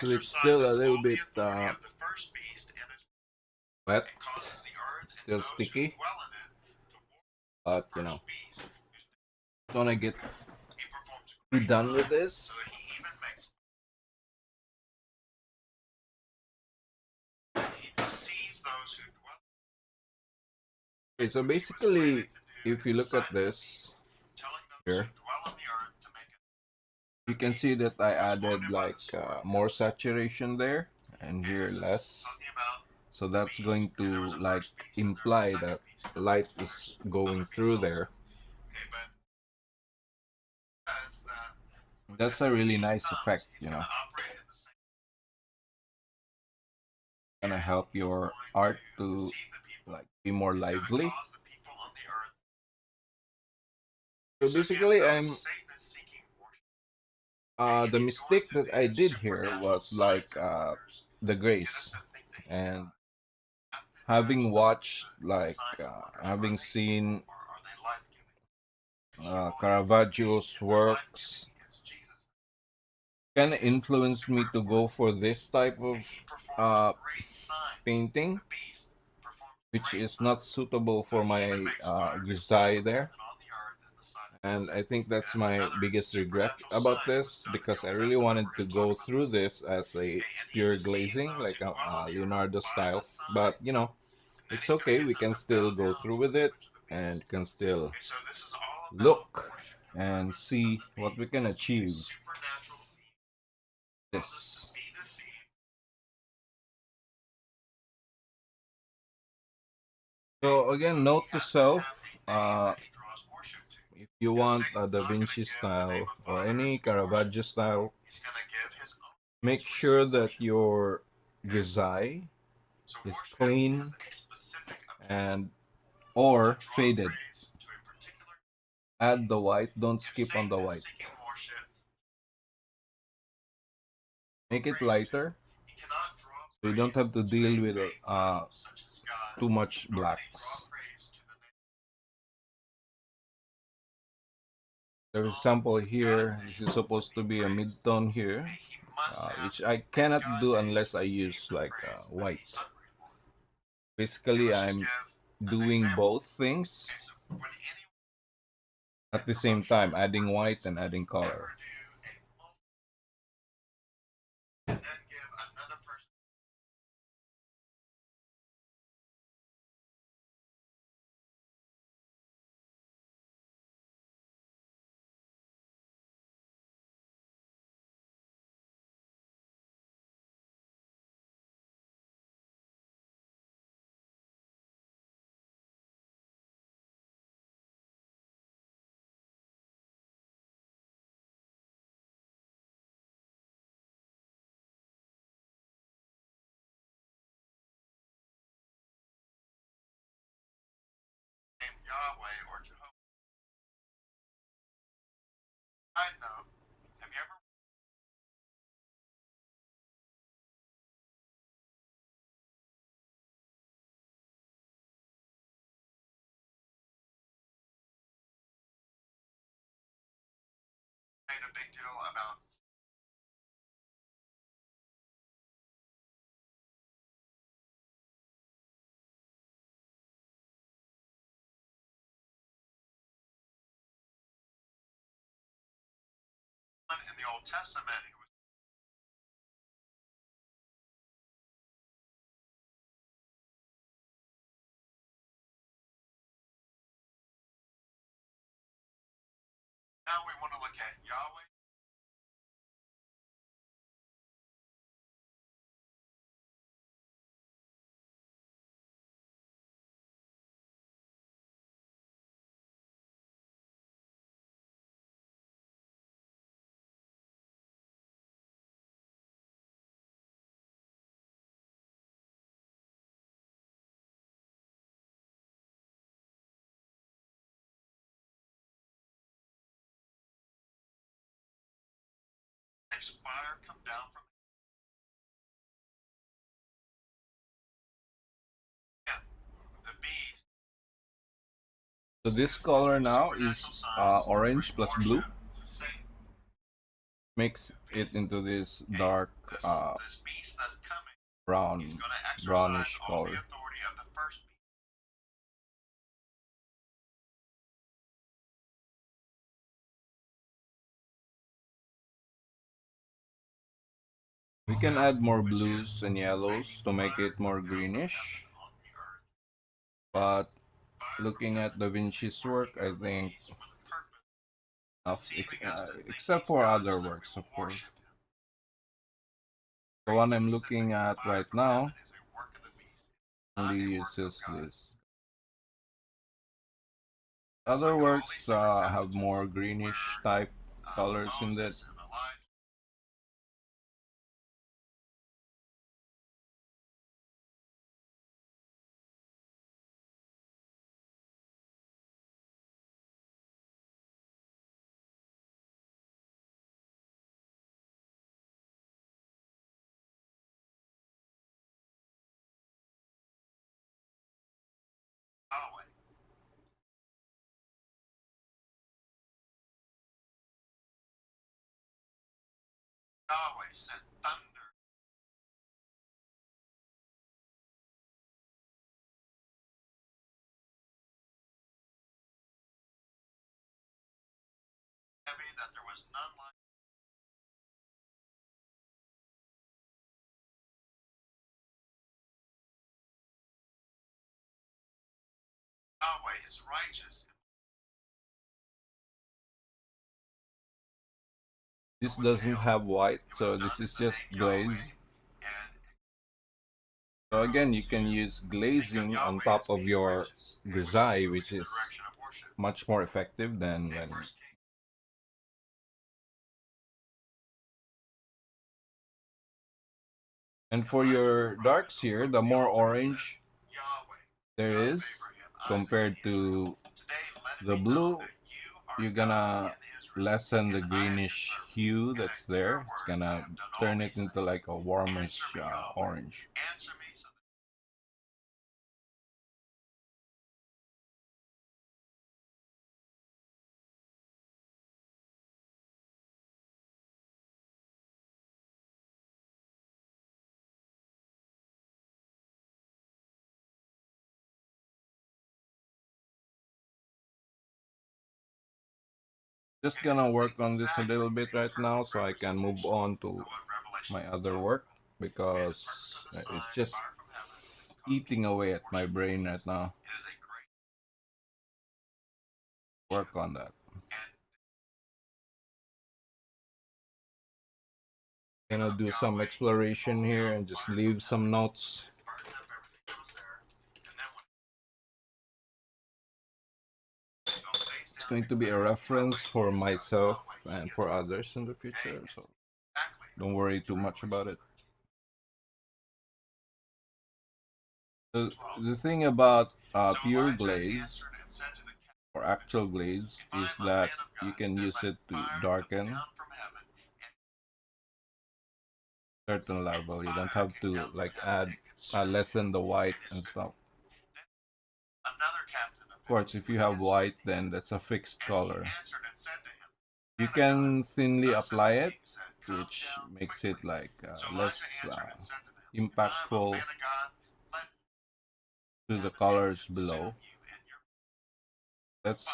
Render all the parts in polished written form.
So it's still a little bit wet, still sticky, but gonna be done with this. Okay, so basically, if you look at this here, you can see that I added like more saturation there, and here less. So that's going to like imply that light is going through there. That's a really nice effect. Gonna help your art to like be more lively. So basically, the mistake that I did here was like the grace, and having watched like having seen Caravaggio's works kind of influenced me to go for this type of uh, painting, which is not suitable for my grisaille there. And I think that's my biggest regret about this, because I really wanted to go through this as a pure glazing, like a Leonardo style. But it's okay. We can still go through with it and can still look and see what we can achieve. This. So again, note to self, if you want a Da Vinci style or any Caravaggio style, make sure that your grisaille is clean and or faded. Add the white, don't skip on the white. Make it lighter so you don't have to deal with too much blacks. For example, here, this is supposed to be a mid-tone here, which I cannot do unless I use like white. Basically, I'm doing both things at the same time, adding white and adding color. So this color now is orange plus blue. Makes it into this dark brownish color. We can add more blues and yellows to make it more greenish. But looking at Da Vinci's work, I think except for other works, of course. The one I'm looking at right now only uses this. Other works have more greenish type colors in it. This doesn't have white, so this is just glaze. So again, you can use glazing on top of your grisaille, which is much more effective than when. And for your darks here, the more orange there is compared to the blue, you're gonna lessen the greenish hue that's there. It's gonna turn it into like a warmish orange. Just gonna work on this a little bit right now so I can move on to my other work because it's just eating away at my brain right now. Work on that. Gonna do some exploration here and just leave some notes. It's going to be a reference for myself and for others in the future, so don't worry too much about it. The thing about pure glaze or actual glaze is that you can use it to darken certain level. You don't have to like add lessen the white and stuff. Of course, if you have white, then that's a fixed color. You can thinly apply it, which makes it like less impactful to the colors below. That's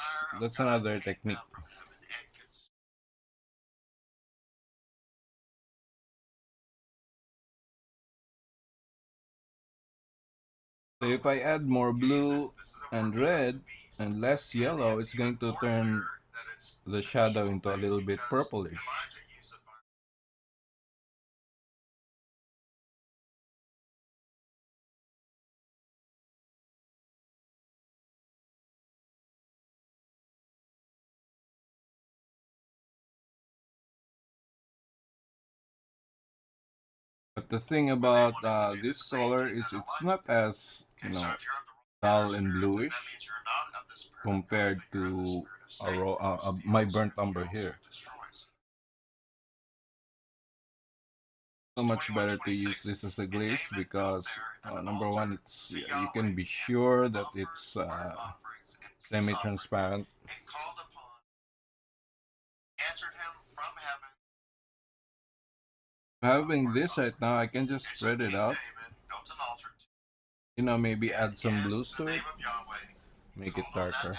another technique. So if I add more blue and red and less yellow, it's going to turn the shadow into a little bit purplish. But the thing about this color is it's not as, dull and bluish compared to my burnt umber here. so much better to use this as a glaze because number one, it's you can be sure that it's semi-transparent. Having this right now, I can just spread it out. Maybe add some blues to it, make it darker.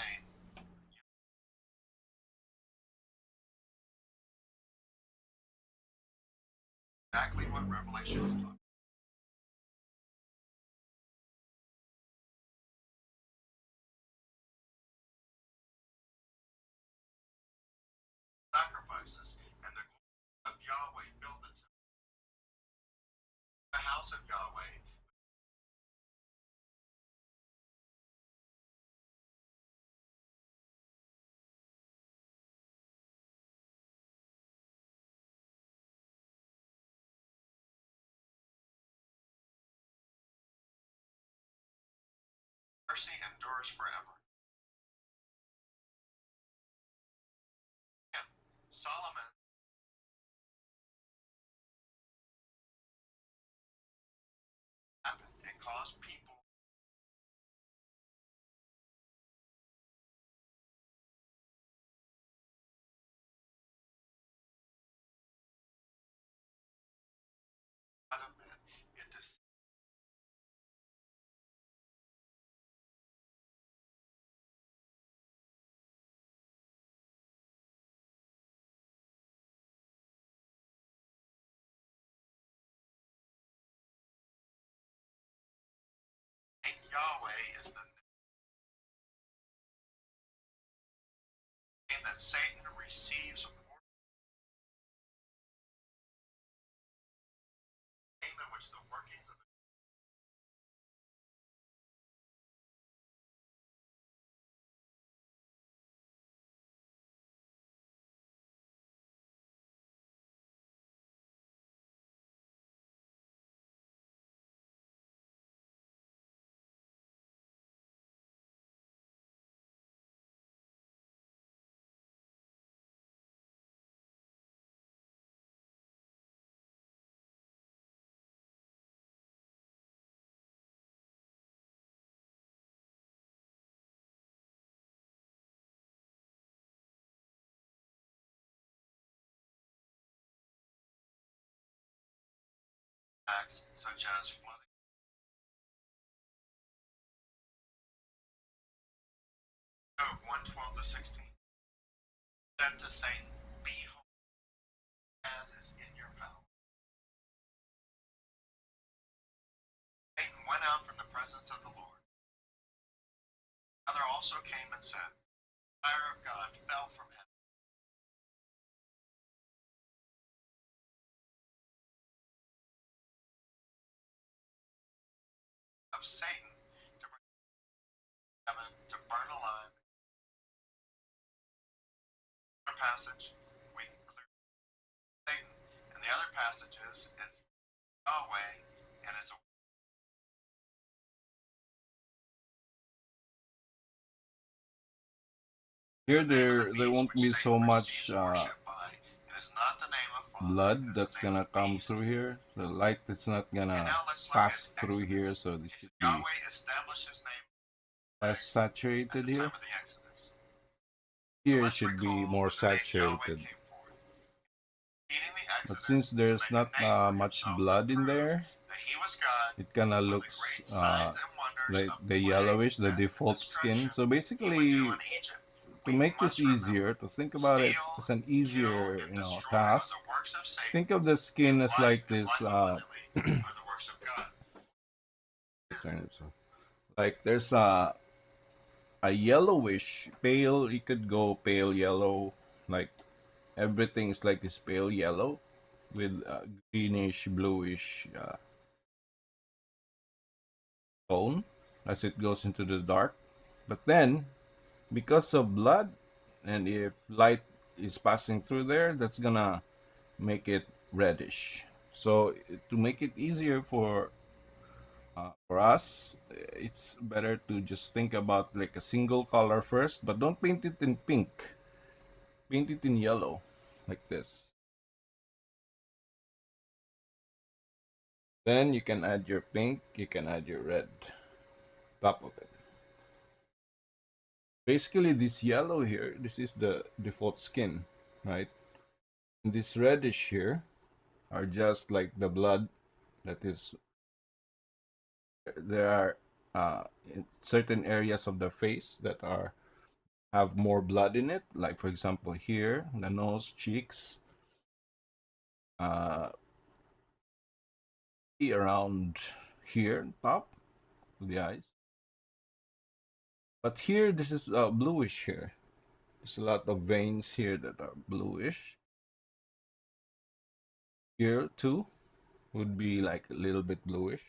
Exactly what Revelation is talking. Sacrifices and the glory of Yahweh filled the house of Yahweh. Mercy endures forever. And Solomon happened and caused people out of men into Yahweh is the name that Satan receives, name in which the workings of acts such as flooding. Job 1:12-16 said to Satan, "Behold, as is in your power." Satan went out from the presence of the Lord. Another also came and said, "Fire of God fell from heaven." Of Satan to bring heaven to burn alive. Another passage we can clearly Satan, and the other passages is Yahweh and his. Here there won't be so much blood that's gonna come through here. The light is not gonna pass through here, so this should be less saturated here. Here should be more saturated. But since there's not much blood in there, it kind of looks like the yellowish, the default skin. So basically, to make this easier, to think about it as an easier, task, think of the skin as like this. Like there's a yellowish, pale. It could go pale yellow, like everything is like this pale yellow with greenish, bluish tone as it goes into the dark. But then, because of blood, and if light is passing through there, that's gonna make it reddish. So to make it easier for us, it's better to just think about like a single color first, but don't paint it in pink. Paint it in yellow, like this. Then you can add your pink, you can add your red top of it. Basically, this yellow here, this is the default skin, right? And this reddish here are just like the blood that is there are in certain areas of the face that are have more blood in it, like for example here, the nose, cheeks, uh, around here, top of the eyes. But here, this is bluish here. There's a lot of veins here that are bluish. Here too would be like a little bit bluish.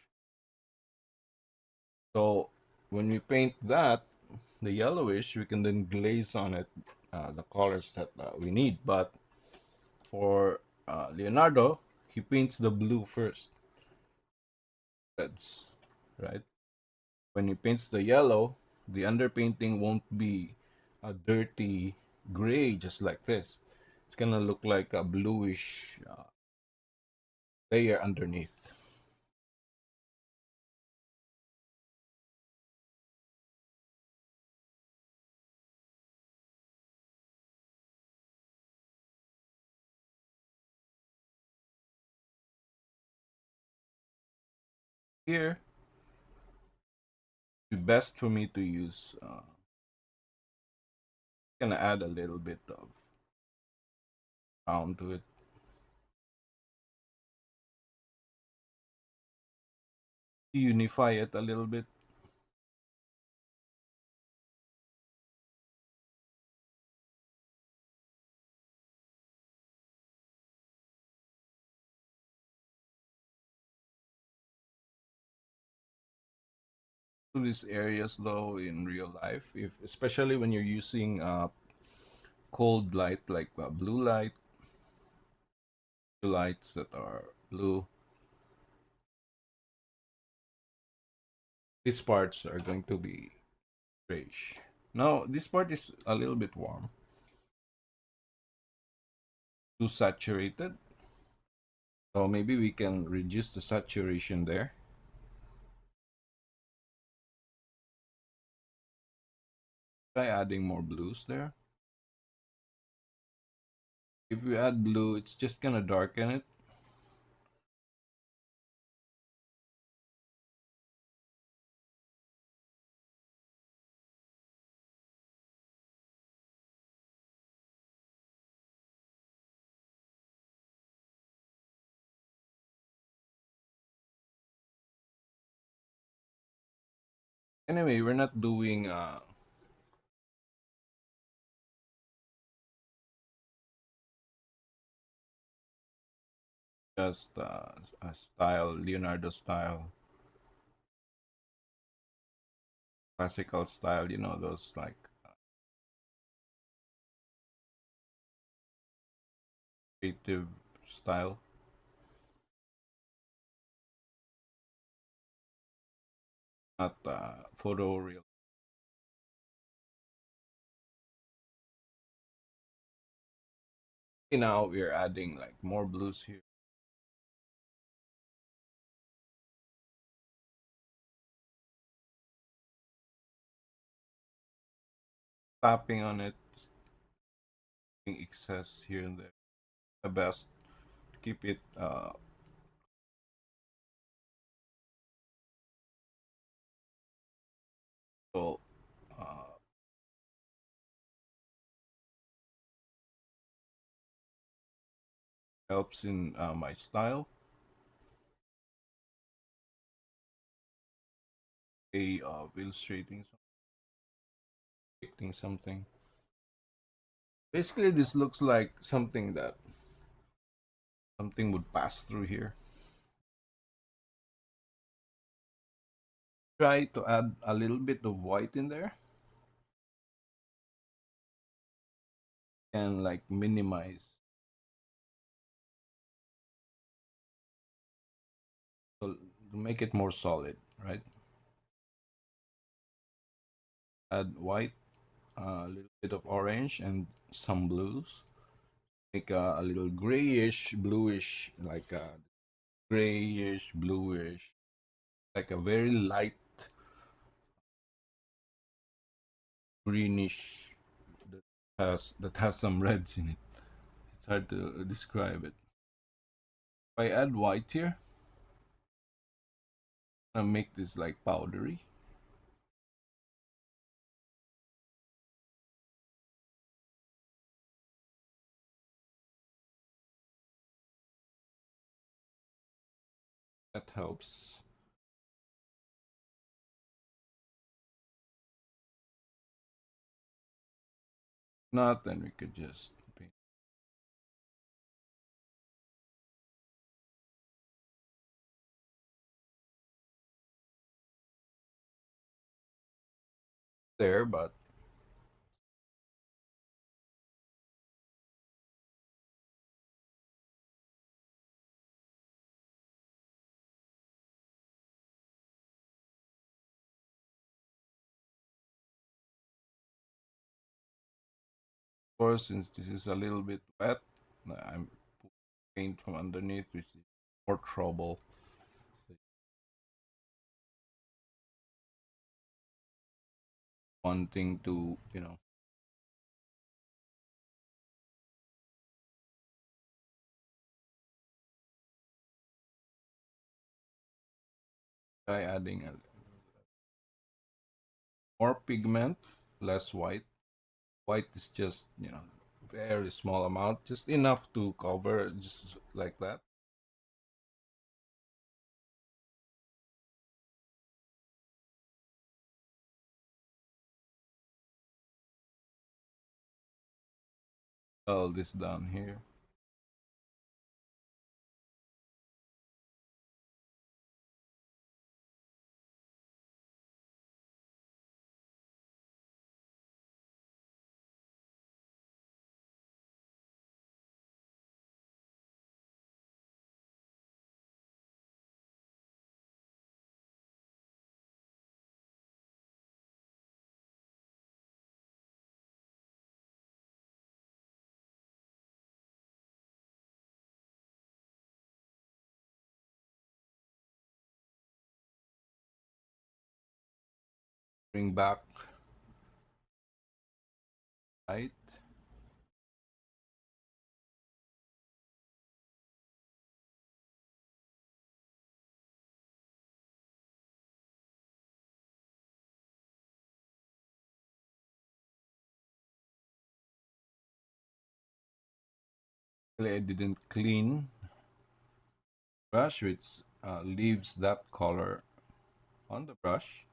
So when we paint that, the yellowish, we can then glaze on it the colors that we need. But for Leonardo, he paints the blue first. That's right. When he paints the yellow, the underpainting won't be a dirty gray just like this. It's gonna look like a bluish layer underneath. Here, the best for me to use, gonna add a little bit of brown to it to unify it a little bit. To these areas though in real life, if especially when you're using cold light like blue lights that are blue, these parts are going to be grayish. Now this part is a little bit warm, too saturated. So maybe we can reduce the saturation there. Try adding more blues there. If we add blue, it's just gonna darken it. Anyway, we're not doing just a style, Leonardo style, classical style, you know, those like creative style, not photo real. Now we're adding like more blues here, tapping on it, excess here and there. The best to keep it so uh, helps in my style. Way of illustrating depicting something. Basically, this looks like something that something would pass through here. Try to add a little bit of white in there and like minimize so to make it more solid, right? Add white, a little bit of orange, and some blues. Make a little grayish, bluish, like grayish, bluish, like a very light greenish that has some reds in it. It's hard to describe it. If I add white here, I'll make this like powdery. That helps. Not, then we could just paint there, but of course, since this is a little bit wet, I'm putting paint from underneath, which is more trouble. Wanting to, try adding more pigment, less white. White is just, very small amount, just enough to cover, just like that. All this down here. Bring back light. Actually, I didn't clean brush, which leaves that color on the brush.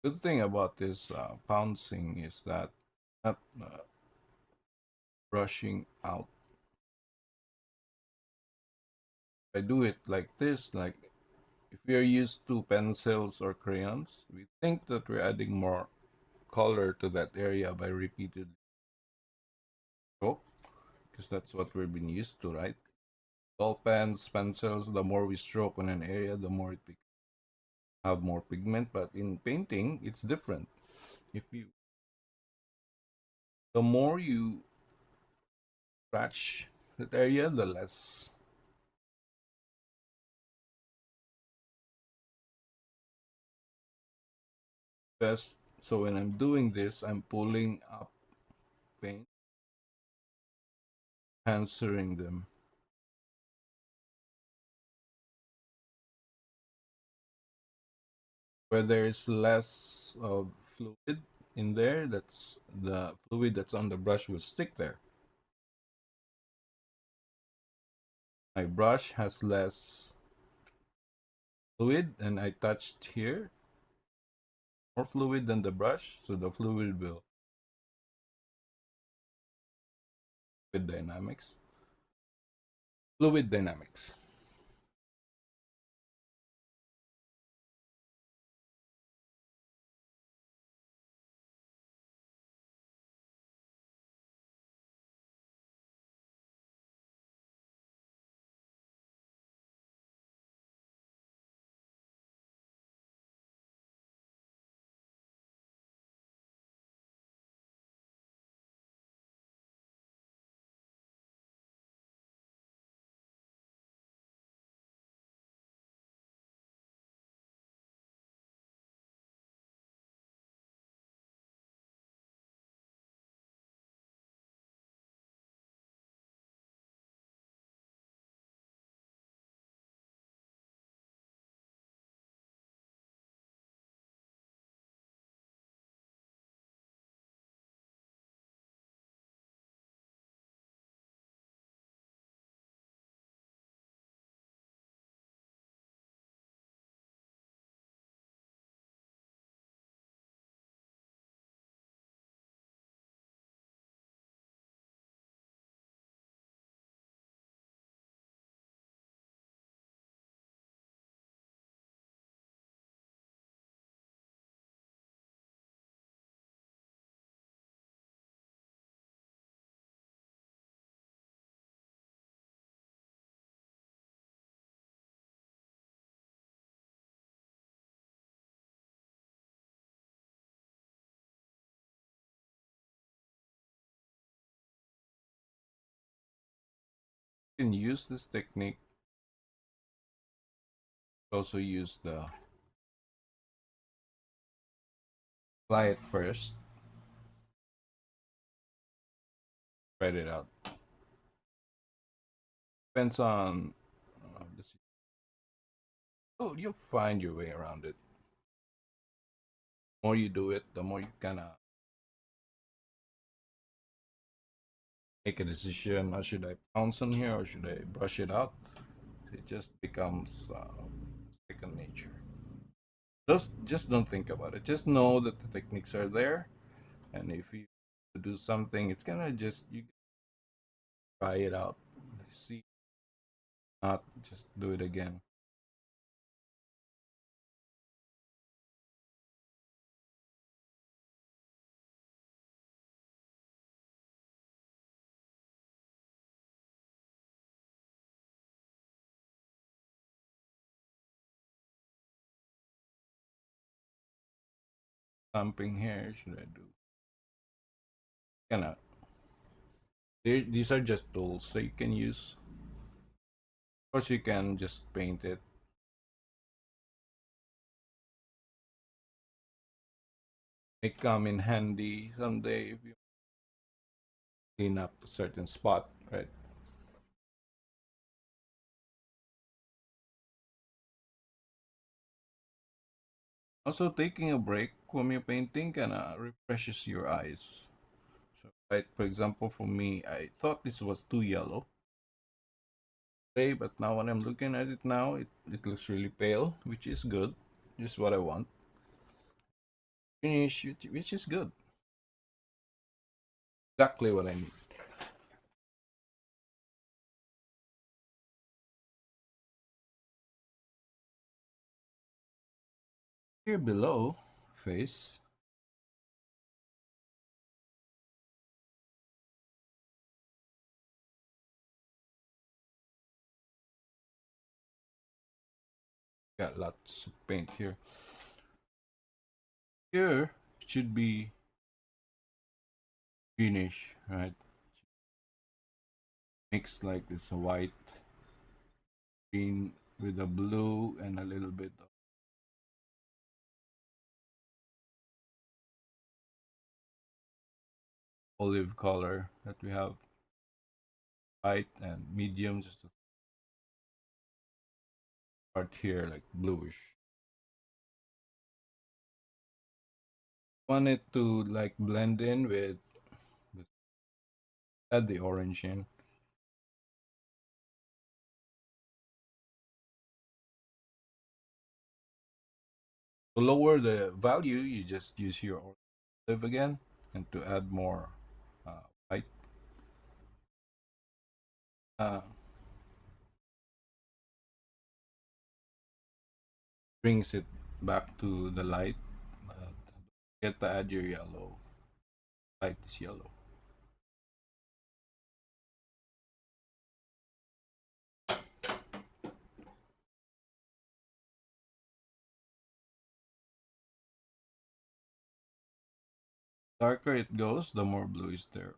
Good thing about this pouncing is that not brushing out. I do it like this, like if we are used to pencils or crayons, we think that we're adding more color to that area by repeated stroke, because that's what we've been used to, right? Ball pens, pencils, the more we stroke on an area, the more it have more pigment. But in painting, it's different. If you, the more you scratch that area, the less best. So when I'm doing this, I'm pulling up paint, answering them where there is less of fluid in there, that's the fluid that's on the brush will stick there. My brush has less fluid, and I touched here more fluid than the brush, so the fluid will with dynamics. Fluid dynamics. You can use this technique. Also use the apply it first, spread it out. Depends on this. Oh, you'll find your way around it. The more you do it, the more you kind of make a decision. Or should I pounce on here, or should I brush it out? It just becomes second nature. Just don't think about it. Just know that the techniques are there, and if you do something, it's gonna just you try it out. See, not just do it again. Stamping here, should I do? Kinda. These are just tools, so you can use. Of course, you can just paint it. May come in handy someday if you clean up a certain spot, right? Also, taking a break from your painting kind of refreshes your eyes. So, right, for example, for me, I thought this was too yellow today, but now when I'm looking at it now, it looks really pale, which is good. Just what I want. Finish, which is good. Exactly what I need. Here below, face, got lots of paint here. Here it should be greenish, right? Mixed like this white, green with a blue and a little bit of olive color that we have, light and medium, just a part here like bluish. Want it to like blend in with, add the orange in. To lower the value, you just use your olive again, and to add more white, uh, brings it back to the light. Uh, Get to add your yellow. Light is yellow. Darker it goes, the more blue is there.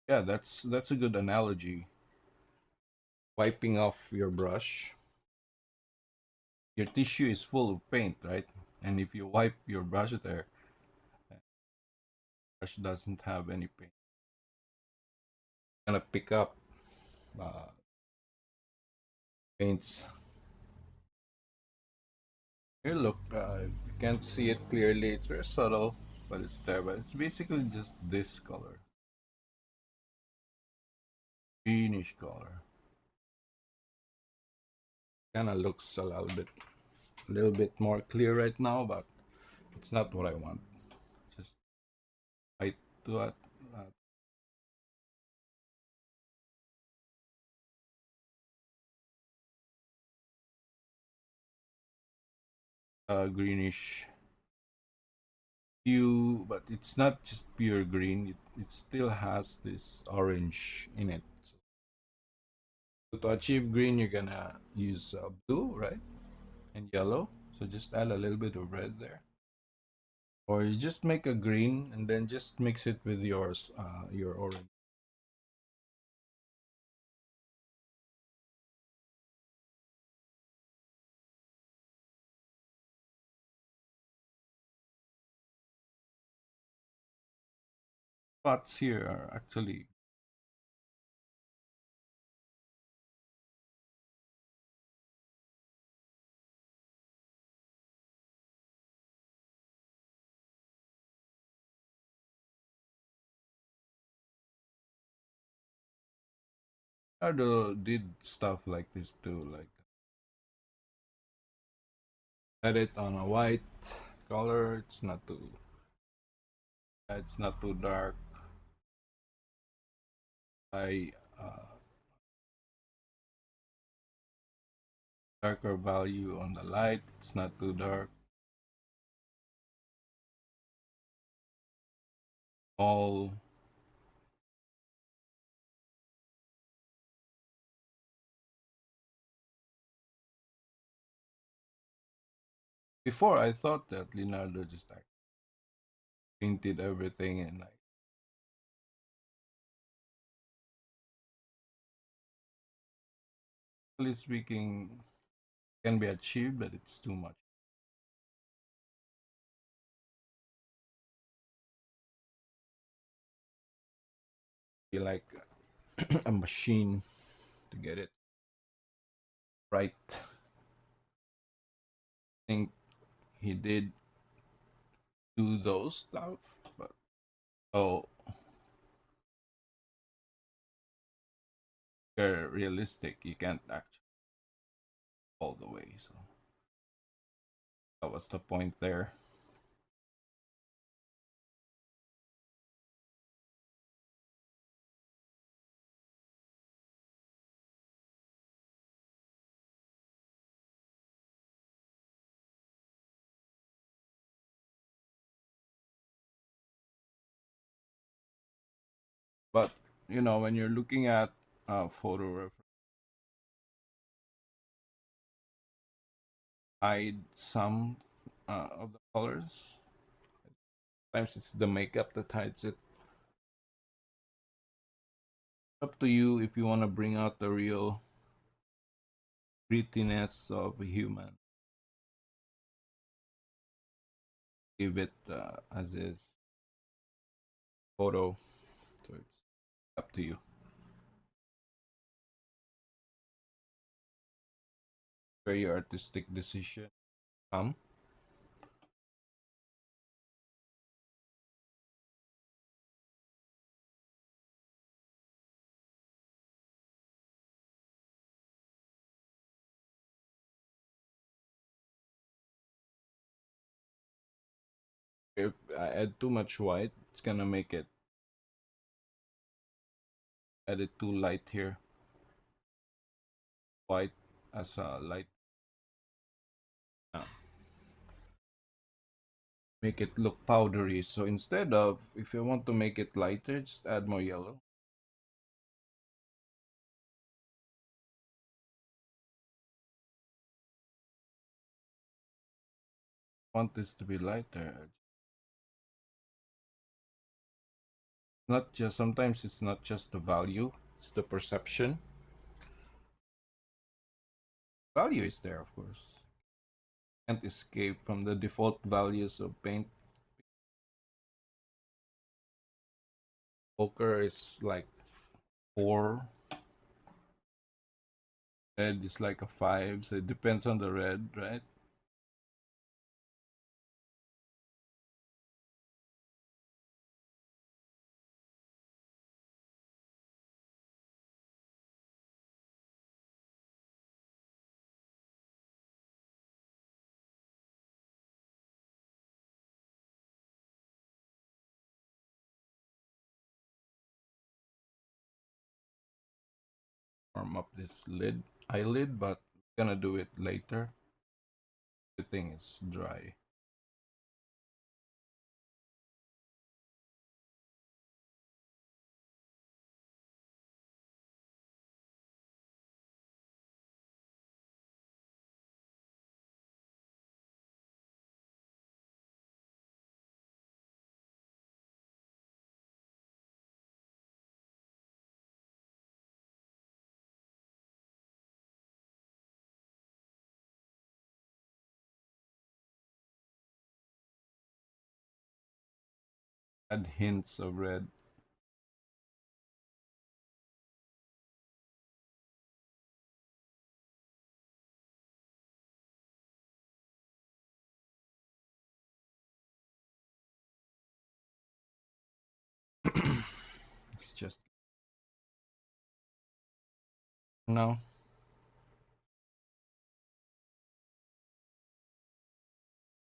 Yeah, that's a good analogy. Wiping off your brush, your tissue is full of paint, right? And if you wipe your brush there, the brush doesn't have any paint. It's gonna pick up uh, paints. Here, look, you can't see it clearly. It's very subtle, but it's there. But it's basically just this color, greenish color. Kind of looks a little bit more clear right now, but it's not what I want. Just light to it, greenish hue, but it's not just pure green. It still has this orange in it. So to achieve green, you're gonna use blue, right, and yellow. So just add a little bit of red there, or you just make a green and then just mix it with your orange. Spots here are actually Leonardo did stuff like this too, like set it on a white color. It's not too dark. I darker value on the light. It's not too dark. All before I thought that Leonardo just like painted everything and like really speaking can be achieved, but it's too much. Be like a machine to get it right. I think he did do those stuff, but oh, they're realistic. You can't actually all the way. So that was the point there. But when you're looking at photo reference, hide some of the colors. Sometimes it's the makeup that hides it. Up to you if you want to bring out the real prettiness of a human. Leave it as is photo. So it's up to you. Very artistic decision. Um, if I add too much white, it's gonna make it add it too light here. White as a light. Uh, make it look powdery. So instead of, if you want to make it lighter, just add more yellow. Want this to be lighter. Not just, sometimes it's not just the value, it's the perception. Value is there, of course. Can't escape from the default values of paint. Ochre is like 4. Red is like a 5. So it depends on the red, right? Warm up this eyelid, but we're gonna do it later. The thing is dry. Add hints of red. It's just no.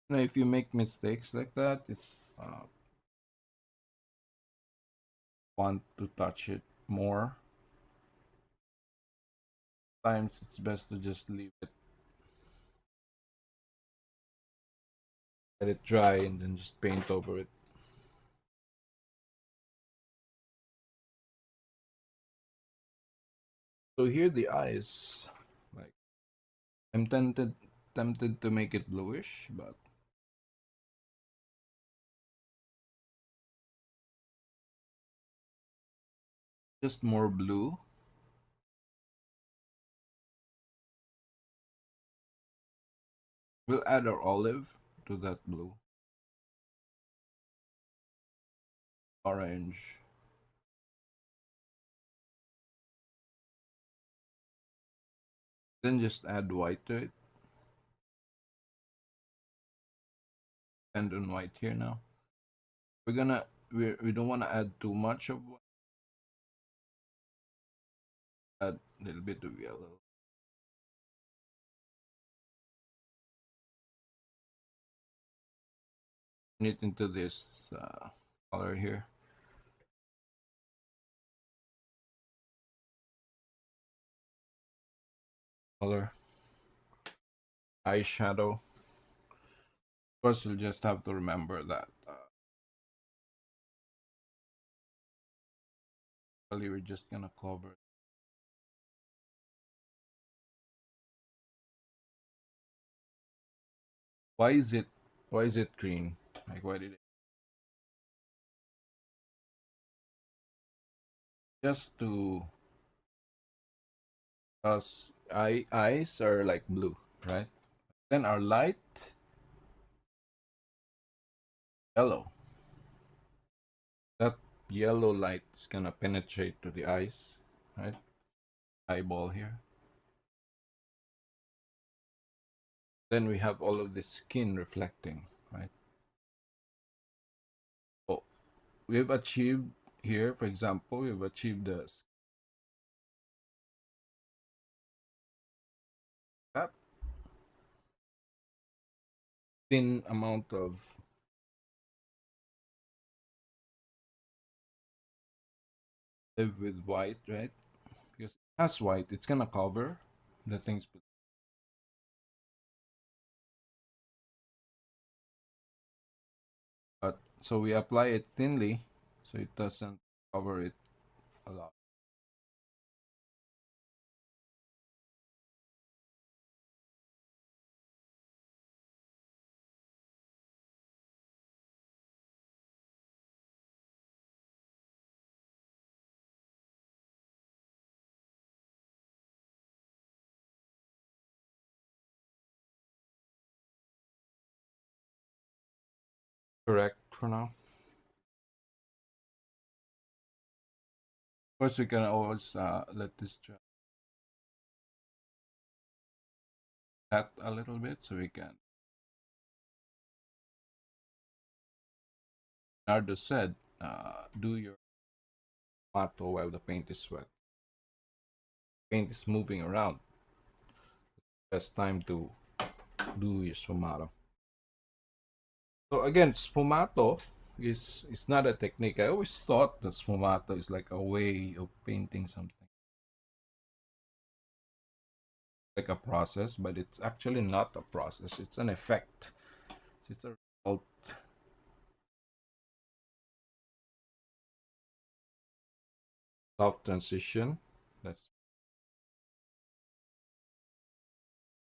If you make mistakes like that, it's want to touch it more. Times it's best to just leave it, let it dry, and then just paint over it. So here the eyes, like I'm tempted to make it bluish, but just more blue. We'll add our olive to that blue. Orange. Then just add white to it. And on white here now. We're gonna we don't want to add too much of white. Add a little bit of yellow. Turn it into this color here. Color. Eyeshadow. Of course, you'll just have to remember that we're just gonna cover. Why is it green? Like why did it just to us eyes are like blue, right? Then our light, yellow. That yellow light is gonna penetrate to the eyes, right? Eyeball here. Then we have all of the skin reflecting, right? So we've achieved here, for example, we've achieved that thin amount of live with white, right? Because it has white, it's gonna cover the things. But so we apply it thinly, so it doesn't cover it a lot. Correct for now. Of course, we can always let this chat a little bit, so we can. Nardo said, do your mato while the paint is wet. Paint is moving around. Best time to do your sfumato. So again, sfumato is not a technique. I always thought that sfumato is like a way of painting something, like a process, but it's actually not a process. It's an effect. It's a result. Soft transition. That's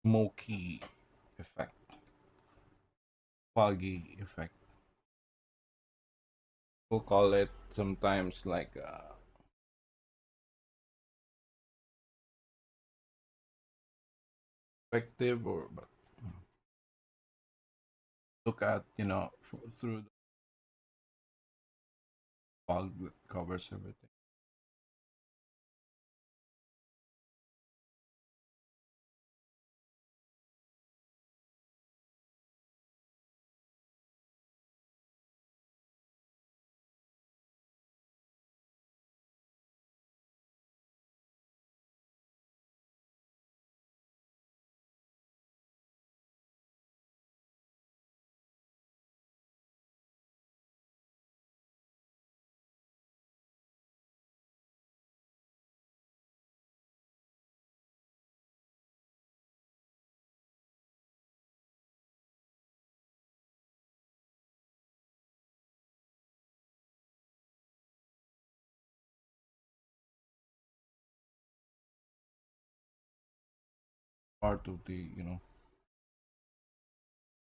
smoky effect, foggy effect. We'll call it sometimes like effective, or but look at through the fog that covers everything. Part of the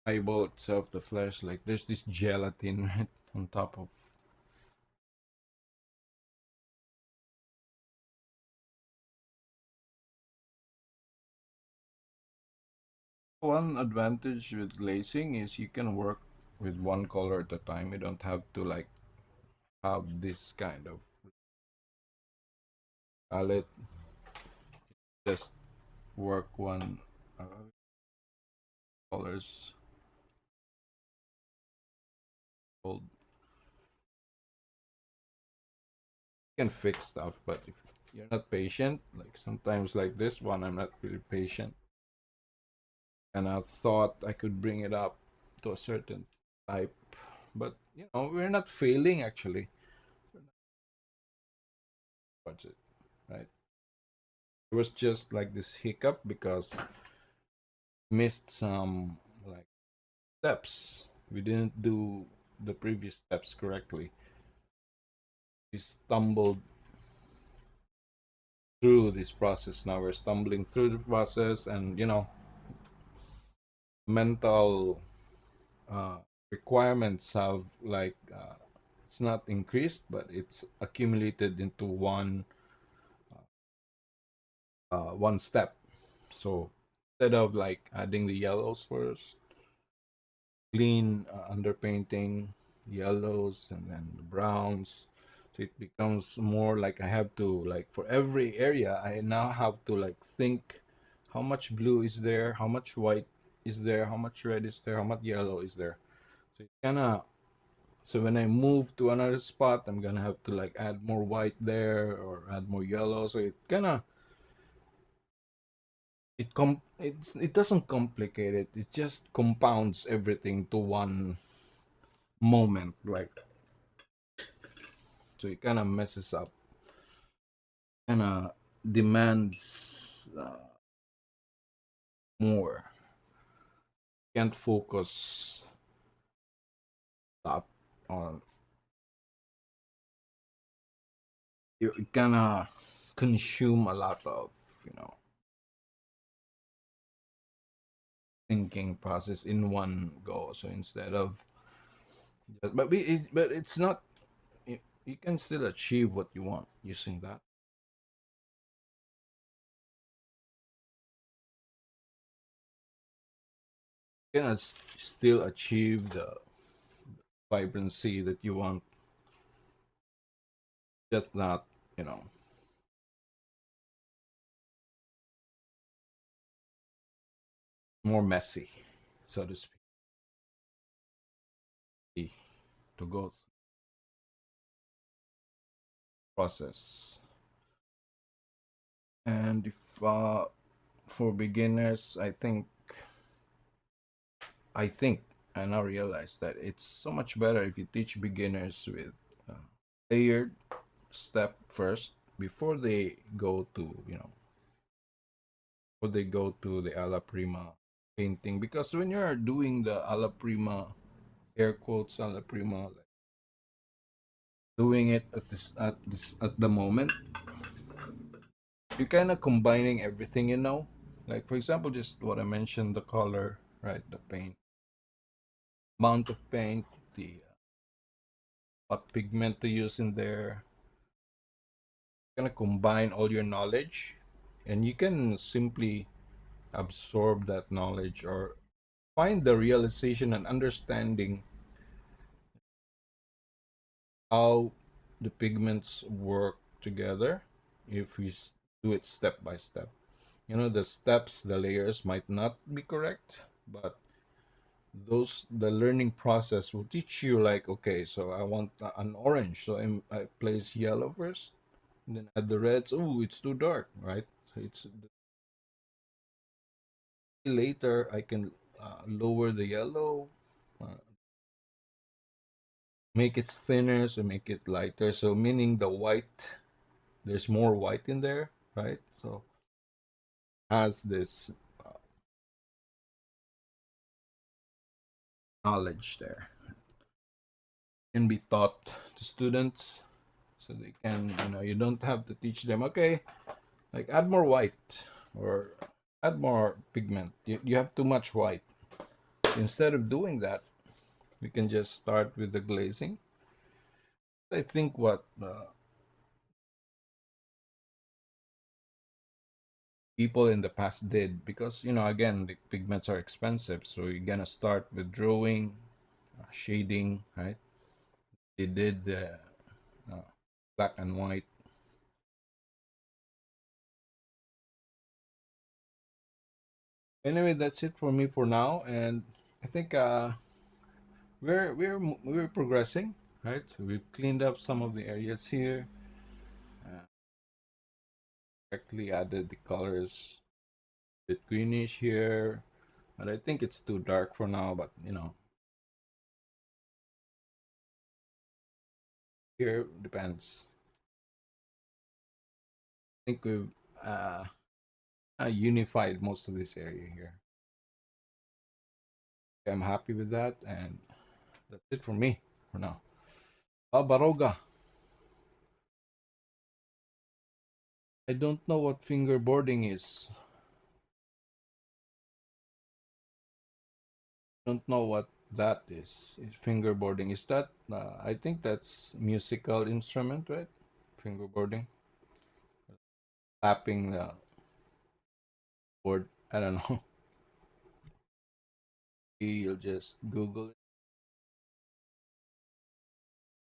eyeball itself, the flesh, like there's this gelatin right on top of. One advantage with glazing is you can work with one color at a time. You don't have to like have this kind of palette. Just work one colors. Hold. You can fix stuff, but if you're not patient, like sometimes like this one, I'm not really patient, and I thought I could bring it up to a certain type, but we're not failing actually. What's it, right? It was just like this hiccup because missed some like steps. We didn't do the previous steps correctly. We stumbled through this process. Now we're stumbling through the process, and mental uh, requirements have like it's not increased, but it's accumulated into one step. So instead of like adding the yellows first, clean underpainting, yellows, and then the browns. So it becomes more like I have to like for every area I now have to like think how much blue is there, how much white is there, how much red is there, how much yellow is there. So it kind of so when I move to another spot, I'm gonna have to like add more white there or add more yellow. So it kind of it doesn't complicate it. It just compounds everything to one moment. Like so, it kind of messes up. Kind of demands more. Can't focus that on. You kind of consume a lot of you know thinking process in one go. So instead of but it's not you can still achieve what you want using that. You can still achieve the vibrancy that you want, just not you know more messy, so to speak, to go through the process. And if for beginners, I think I now realize that it's so much better if you teach beginners with uh, layered step first before they go to before they go to the alla prima painting, because when you're doing the alla prima, air quotes alla prima, like doing it at the moment, you're kind of combining everything, like for example just what I mentioned, the color, right, the paint, amount of paint, the what pigment to use in there. Kind of combine all your knowledge, and you can simply absorb that knowledge or find the realization and understanding how the pigments work together if we do it step by step. The steps, the layers might not be correct, but the learning process will teach you, like, okay, so I want an orange, so I place yellow first, and then add the reds. Oh, it's too dark, right? So it's later I can lower the yellow, uh, make it thinner, so make it lighter, so meaning the white, there's more white in there, right? So has this knowledge there can be taught to students, so they can, you don't have to teach them, okay, like add more white or add more pigment, you have too much white. Instead of doing that, we can just start with the glazing. I think what people in the past did, because again, the pigments are expensive, so you're gonna start with drawing, shading, right? They did the uh, black and white. Anyway, that's it for me for now, and I think we're progressing, right? We've cleaned up some of the areas here, correctly added the colors, a bit greenish here, but I think it's too dark for now. But here depends. I think we've uh, unified most of this area here. I'm happy with that, and that's it for me for now. Baroga. I don't know what fingerboarding is. Don't know what that is. Fingerboarding, is that? I think that's musical instrument, right? Fingerboarding, tapping the Or I don't know. You'll just Google it,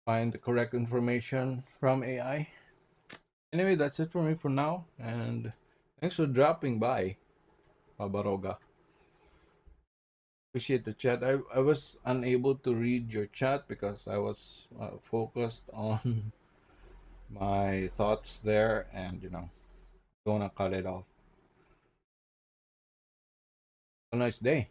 find the correct information from AI. Anyway, that's it for me for now, and thanks for dropping by, Babaroga. Appreciate the chat. I was unable to read your chat because I was focused on my thoughts there, and don't wanna cut it off. Have a nice day.